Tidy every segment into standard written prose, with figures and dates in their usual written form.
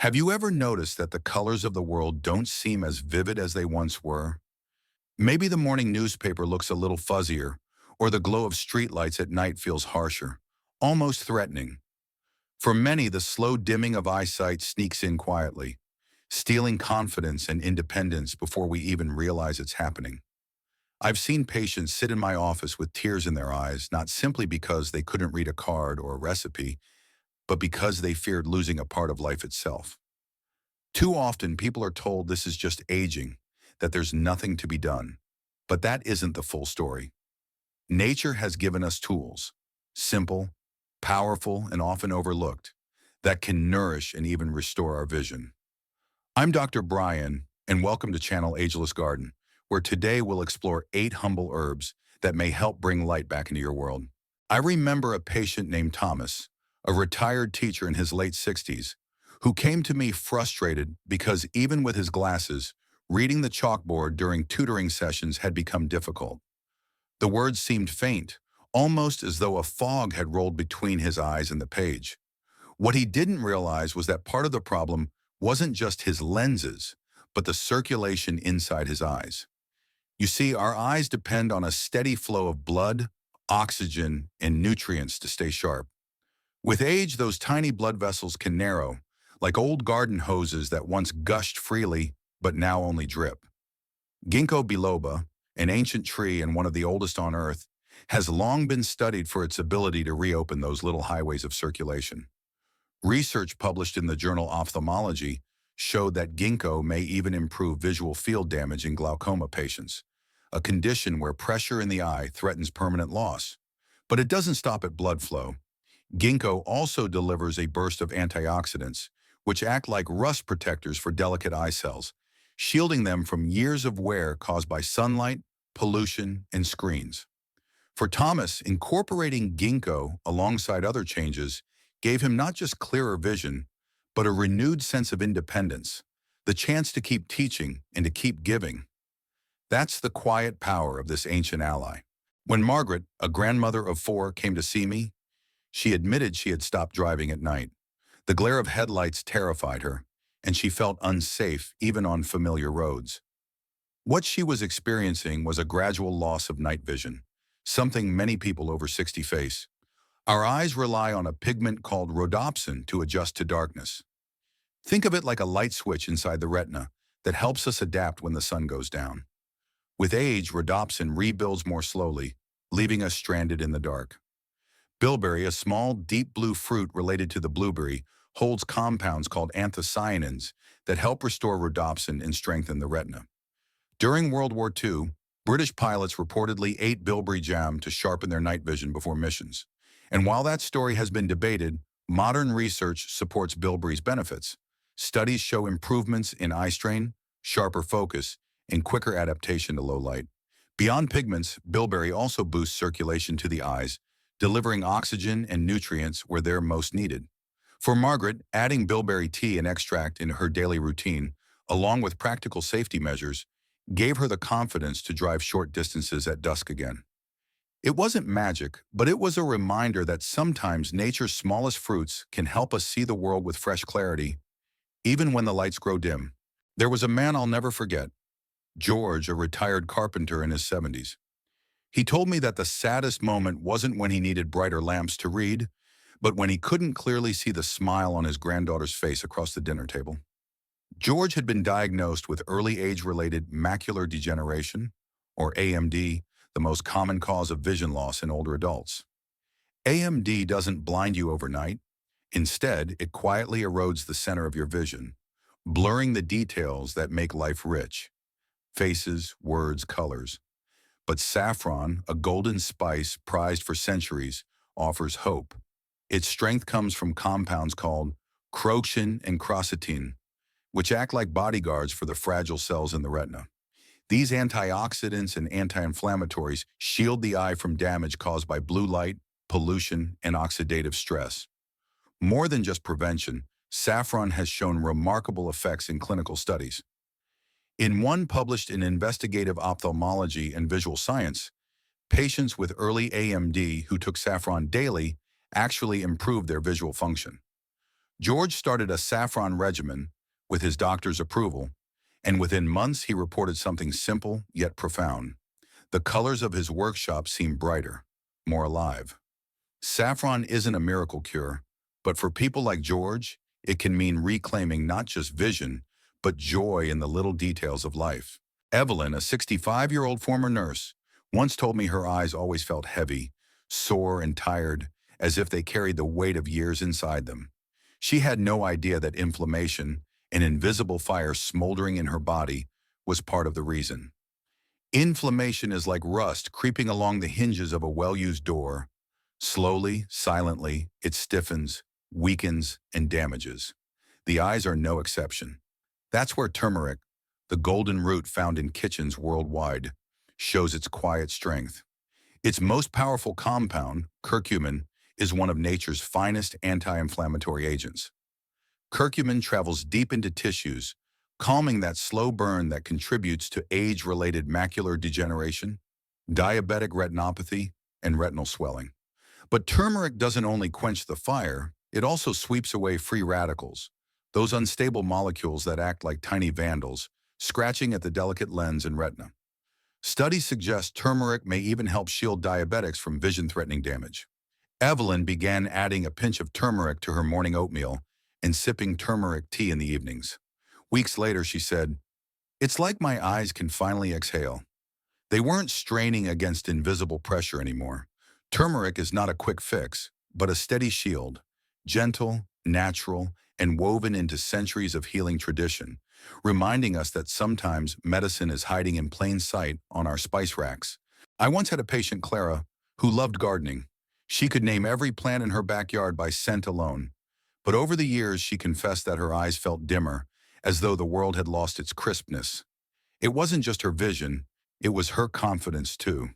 Have you ever noticed that the colors of the world don't seem as vivid as they once were? Maybe the morning newspaper looks a little fuzzier, or the glow of streetlights at night feels harsher, almost threatening. For many, the slow dimming of eyesight sneaks in quietly, stealing confidence and independence before we even realize it's happening. I've seen patients sit in my office with tears in their eyes, not simply because they couldn't read a card or a recipe, but because they feared losing a part of life itself. Too often, people are told this is just aging, that there's nothing to be done. But that isn't the full story. Nature has given us tools, simple, powerful, and often overlooked, that can nourish and even restore our vision. I'm Dr. Brian, and welcome to Channel Ageless Garden, where today we'll explore 8 humble herbs that may help bring light back into your world. I remember a patient named Thomas, a retired teacher in his late 60s, who came to me frustrated because even with his glasses, reading the chalkboard during tutoring sessions had become difficult. The words seemed faint, almost as though a fog had rolled between his eyes and the page. What he didn't realize was that part of the problem wasn't just his lenses, but the circulation inside his eyes. You see, our eyes depend on a steady flow of blood, oxygen, and nutrients to stay sharp. With age, those tiny blood vessels can narrow, like old garden hoses that once gushed freely, but now only drip. Ginkgo biloba, an ancient tree and one of the oldest on Earth, has long been studied for its ability to reopen those little highways of circulation. Research published in the journal Ophthalmology showed that ginkgo may even improve visual field damage in glaucoma patients, a condition where pressure in the eye threatens permanent loss. But it doesn't stop at blood flow. Ginkgo also delivers a burst of antioxidants, which act like rust protectors for delicate eye cells, shielding them from years of wear caused by sunlight, pollution, and screens. For Thomas, incorporating ginkgo alongside other changes gave him not just clearer vision, but a renewed sense of independence, the chance to keep teaching and to keep giving. That's the quiet power of this ancient ally. When Margaret, a grandmother of 4, came to see me, she admitted she had stopped driving at night. The glare of headlights terrified her, and she felt unsafe even on familiar roads. What she was experiencing was a gradual loss of night vision, something many people over 60 face. Our eyes rely on a pigment called rhodopsin to adjust to darkness. Think of it like a light switch inside the retina that helps us adapt when the sun goes down. With age, rhodopsin rebuilds more slowly, leaving us stranded in the dark. Bilberry, a small, deep blue fruit related to the blueberry, holds compounds called anthocyanins that help restore rhodopsin and strengthen the retina. During World War II, British pilots reportedly ate bilberry jam to sharpen their night vision before missions. And while that story has been debated, modern research supports bilberry's benefits. Studies show improvements in eye strain, sharper focus, and quicker adaptation to low light. Beyond pigments, bilberry also boosts circulation to the eyes, delivering oxygen and nutrients where they're most needed. For Margaret, adding bilberry tea and extract into her daily routine, along with practical safety measures, gave her the confidence to drive short distances at dusk again. It wasn't magic, but it was a reminder that sometimes nature's smallest fruits can help us see the world with fresh clarity, even when the lights grow dim. There was a man I'll never forget, George, a retired carpenter in his 70s. He told me that the saddest moment wasn't when he needed brighter lamps to read, but when he couldn't clearly see the smile on his granddaughter's face across the dinner table. George had been diagnosed with early age-related macular degeneration, or AMD, the most common cause of vision loss in older adults. AMD doesn't blind you overnight. Instead, it quietly erodes the center of your vision, blurring the details that make life rich: faces, words, colors. But saffron, a golden spice prized for centuries, offers hope. Its strength comes from compounds called crocin and quercetin, which act like bodyguards for the fragile cells in the retina. These antioxidants and anti-inflammatories shield the eye from damage caused by blue light, pollution, and oxidative stress. More than just prevention, saffron has shown remarkable effects in clinical studies. In one published in Investigative Ophthalmology and Visual Science, patients with early AMD who took saffron daily actually improved their visual function. George started a saffron regimen with his doctor's approval, and within months he reported something simple yet profound. The colors of his workshop seemed brighter, more alive. Saffron isn't a miracle cure, but for people like George, it can mean reclaiming not just vision, but joy in the little details of life. Evelyn, a 65-year-old former nurse, once told me her eyes always felt heavy, sore and tired, as if they carried the weight of years inside them. She had no idea that inflammation, an invisible fire smoldering in her body, was part of the reason. Inflammation is like rust creeping along the hinges of a well-used door. Slowly, silently, it stiffens, weakens, and damages. The eyes are no exception. That's where turmeric, the golden root found in kitchens worldwide, shows its quiet strength. Its most powerful compound, curcumin, is one of nature's finest anti-inflammatory agents. Curcumin travels deep into tissues, calming that slow burn that contributes to age-related macular degeneration, diabetic retinopathy, and retinal swelling. But turmeric doesn't only quench the fire, it also sweeps away free radicals, those unstable molecules that act like tiny vandals, scratching at the delicate lens and retina. Studies suggest turmeric may even help shield diabetics from vision-threatening damage. Evelyn began adding a pinch of turmeric to her morning oatmeal and sipping turmeric tea in the evenings. Weeks later, she said, "It's like my eyes can finally exhale." They weren't straining against invisible pressure anymore. Turmeric is not a quick fix, but a steady shield, gentle, natural, and woven into centuries of healing tradition, reminding us that sometimes medicine is hiding in plain sight on our spice racks. I once had a patient, Clara, who loved gardening. She could name every plant in her backyard by scent alone. But over the years, she confessed that her eyes felt dimmer, as though the world had lost its crispness. It wasn't just her vision, it was her confidence too.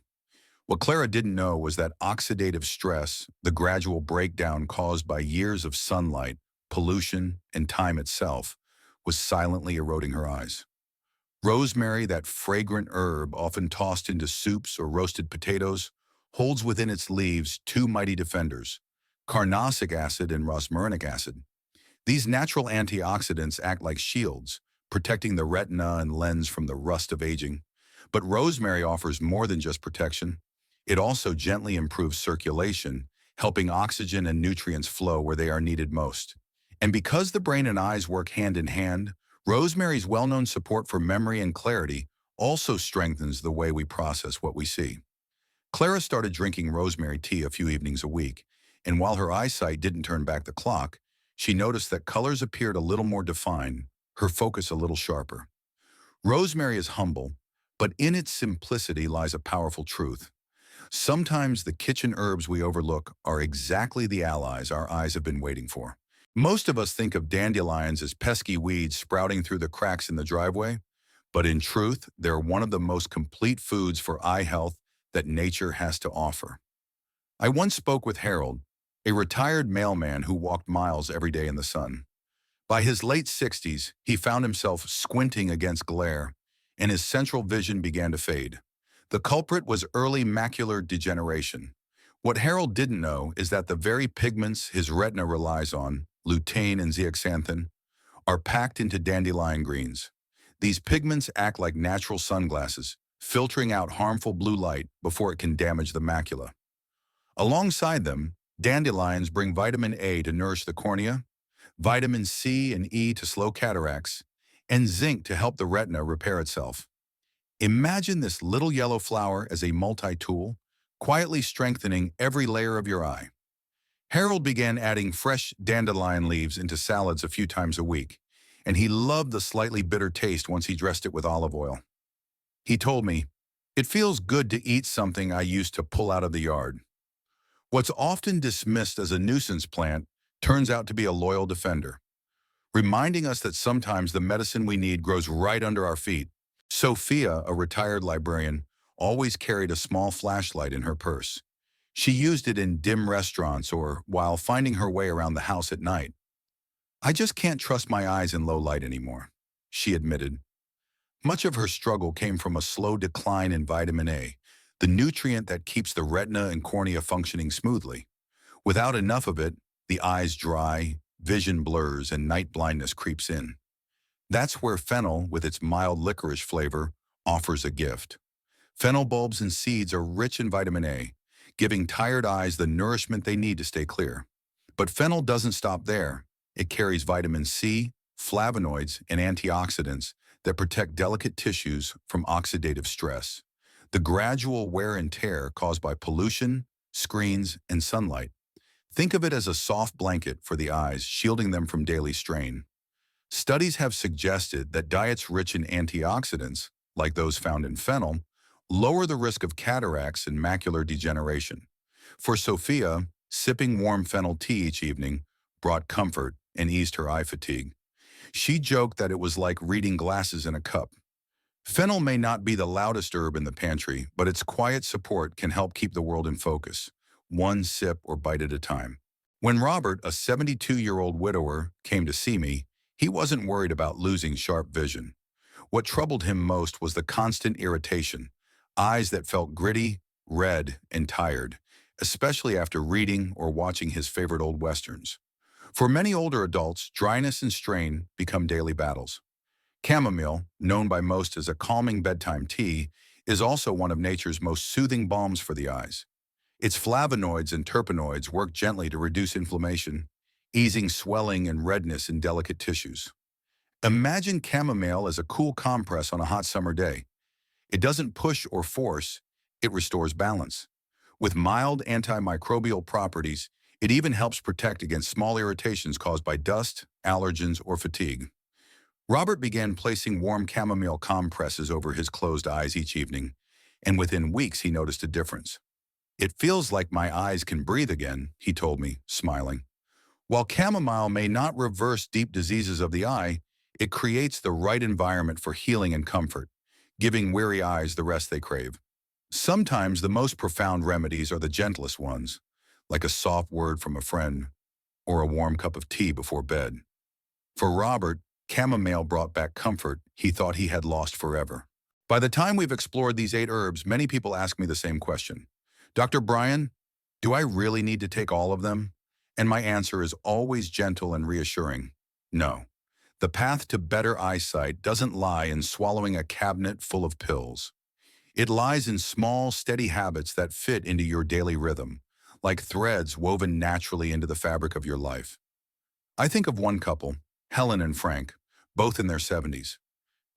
What Clara didn't know was that oxidative stress, the gradual breakdown caused by years of sunlight, pollution, and time itself, was silently eroding her eyes. Rosemary, that fragrant herb often tossed into soups or roasted potatoes, holds within its leaves two mighty defenders, carnosic acid and rosmarinic acid. These natural antioxidants act like shields, protecting the retina and lens from the rust of aging. But rosemary offers more than just protection. It also gently improves circulation, helping oxygen and nutrients flow where they are needed most. And because the brain and eyes work hand in hand, rosemary's well-known support for memory and clarity also strengthens the way we process what we see. Clara started drinking rosemary tea a few evenings a week, and while her eyesight didn't turn back the clock, she noticed that colors appeared a little more defined, her focus a little sharper. Rosemary is humble, but in its simplicity lies a powerful truth. Sometimes the kitchen herbs we overlook are exactly the allies our eyes have been waiting for. Most of us think of dandelions as pesky weeds sprouting through the cracks in the driveway, but in truth, they're one of the most complete foods for eye health that nature has to offer. I once spoke with Harold, a retired mailman who walked miles every day in the sun. By his late 60s, he found himself squinting against glare, and his central vision began to fade. The culprit was early macular degeneration. What Harold didn't know is that the very pigments his retina relies on, lutein and zeaxanthin, are packed into dandelion greens. These pigments act like natural sunglasses, filtering out harmful blue light before it can damage the macula. Alongside them, dandelions bring vitamin A to nourish the cornea, vitamin C and E to slow cataracts, and zinc to help the retina repair itself. Imagine this little yellow flower as a multi-tool, quietly strengthening every layer of your eye. Harold began adding fresh dandelion leaves into salads a few times a week, and he loved the slightly bitter taste once he dressed it with olive oil. He told me, "It feels good to eat something I used to pull out of the yard." What's often dismissed as a nuisance plant turns out to be a loyal defender, reminding us that sometimes the medicine we need grows right under our feet. Sophia, a retired librarian, always carried a small flashlight in her purse. She used it in dim restaurants or while finding her way around the house at night. "I just can't trust my eyes in low light anymore," she admitted. Much of her struggle came from a slow decline in vitamin A, the nutrient that keeps the retina and cornea functioning smoothly. Without enough of it, the eyes dry, vision blurs, and night blindness creeps in. That's where fennel, with its mild licorice flavor, offers a gift. Fennel bulbs and seeds are rich in vitamin A, giving tired eyes the nourishment they need to stay clear. But fennel doesn't stop there. It carries vitamin C, flavonoids, and antioxidants that protect delicate tissues from oxidative stress, the gradual wear and tear caused by pollution, screens, and sunlight. Think of it as a soft blanket for the eyes, shielding them from daily strain. Studies have suggested that diets rich in antioxidants, like those found in fennel, lower the risk of cataracts and macular degeneration. For Sophia, sipping warm fennel tea each evening brought comfort and eased her eye fatigue. She joked that it was like reading glasses in a cup. Fennel may not be the loudest herb in the pantry, but its quiet support can help keep the world in focus, one sip or bite at a time. When Robert, a 72-year-old widower, came to see me, he wasn't worried about losing sharp vision. What troubled him most was the constant irritation, eyes that felt gritty, red, and tired, especially after reading or watching his favorite old westerns. For many older adults, dryness and strain become daily battles. Chamomile, known by most as a calming bedtime tea, is also one of nature's most soothing balms for the eyes. Its flavonoids and terpenoids work gently to reduce inflammation, easing swelling and redness in delicate tissues. Imagine chamomile as a cool compress on a hot summer day. It doesn't push or force, it restores balance. With mild antimicrobial properties, it even helps protect against small irritations caused by dust, allergens, or fatigue. Robert began placing warm chamomile compresses over his closed eyes each evening, and within weeks he noticed a difference. "It feels like my eyes can breathe again," he told me, smiling. While chamomile may not reverse deep diseases of the eye, it creates the right environment for healing and comfort, giving weary eyes the rest they crave. Sometimes the most profound remedies are the gentlest ones, like a soft word from a friend or a warm cup of tea before bed. For Robert, chamomile brought back comfort he thought he had lost forever. By the time we've explored these 8 herbs, many people ask me the same question. "Dr. Brian, do I really need to take all of them?" And my answer is always gentle and reassuring. No. The path to better eyesight doesn't lie in swallowing a cabinet full of pills. It lies in small, steady habits that fit into your daily rhythm, like threads woven naturally into the fabric of your life. I think of one couple, Helen and Frank, both in their 70s.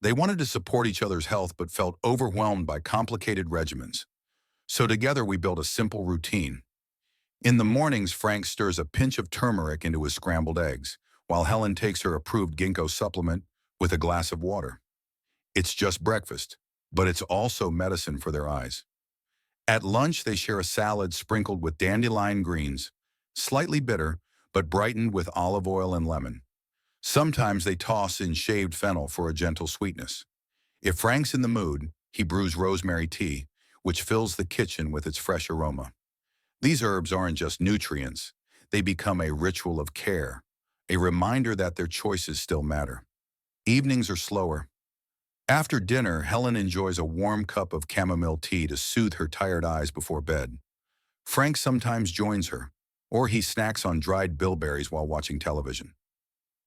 They wanted to support each other's health but felt overwhelmed by complicated regimens. So together we built a simple routine. In the mornings, Frank stirs a pinch of turmeric into his scrambled eggs, while Helen takes her approved ginkgo supplement with a glass of water. It's just breakfast, but it's also medicine for their eyes. At lunch, they share a salad sprinkled with dandelion greens, slightly bitter, but brightened with olive oil and lemon. Sometimes they toss in shaved fennel for a gentle sweetness. If Frank's in the mood, he brews rosemary tea, which fills the kitchen with its fresh aroma. These herbs aren't just nutrients, they become a ritual of care, a reminder that their choices still matter. Evenings are slower. After dinner, Helen enjoys a warm cup of chamomile tea to soothe her tired eyes before bed. Frank sometimes joins her, or he snacks on dried bilberries while watching television.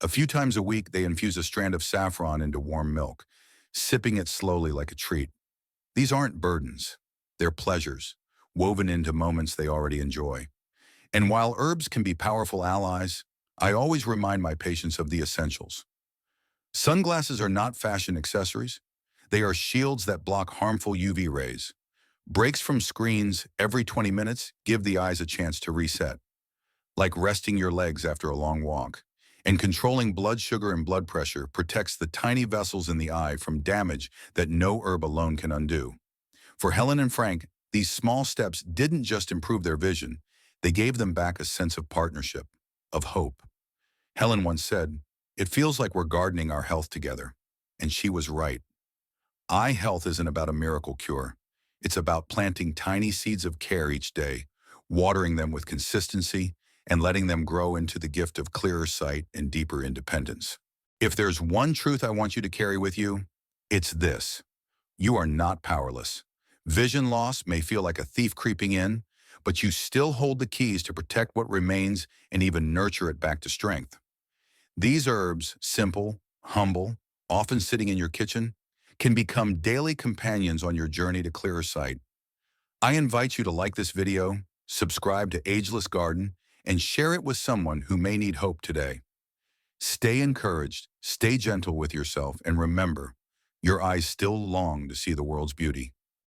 A few times a week, they infuse a strand of saffron into warm milk, sipping it slowly like a treat. These aren't burdens, they're pleasures, woven into moments they already enjoy. And while herbs can be powerful allies, I always remind my patients of the essentials. Sunglasses are not fashion accessories. They are shields that block harmful UV rays. Breaks from screens every 20 minutes give the eyes a chance to reset, like resting your legs after a long walk. And controlling blood sugar and blood pressure protects the tiny vessels in the eye from damage that no herb alone can undo. For Helen and Frank, these small steps didn't just improve their vision, they gave them back a sense of partnership, of hope. Helen once said, "It feels like we're gardening our health together." And she was right. Eye health isn't about a miracle cure. It's about planting tiny seeds of care each day, watering them with consistency, and letting them grow into the gift of clearer sight and deeper independence. If there's one truth I want you to carry with you, it's this: you are not powerless. Vision loss may feel like a thief creeping in, but you still hold the keys to protect what remains and even nurture it back to strength. These herbs, simple, humble, often sitting in your kitchen, can become daily companions on your journey to clearer sight. I invite you to like this video, subscribe to Ageless Garden, and share it with someone who may need hope today. Stay encouraged, stay gentle with yourself, and remember, your eyes still long to see the world's beauty.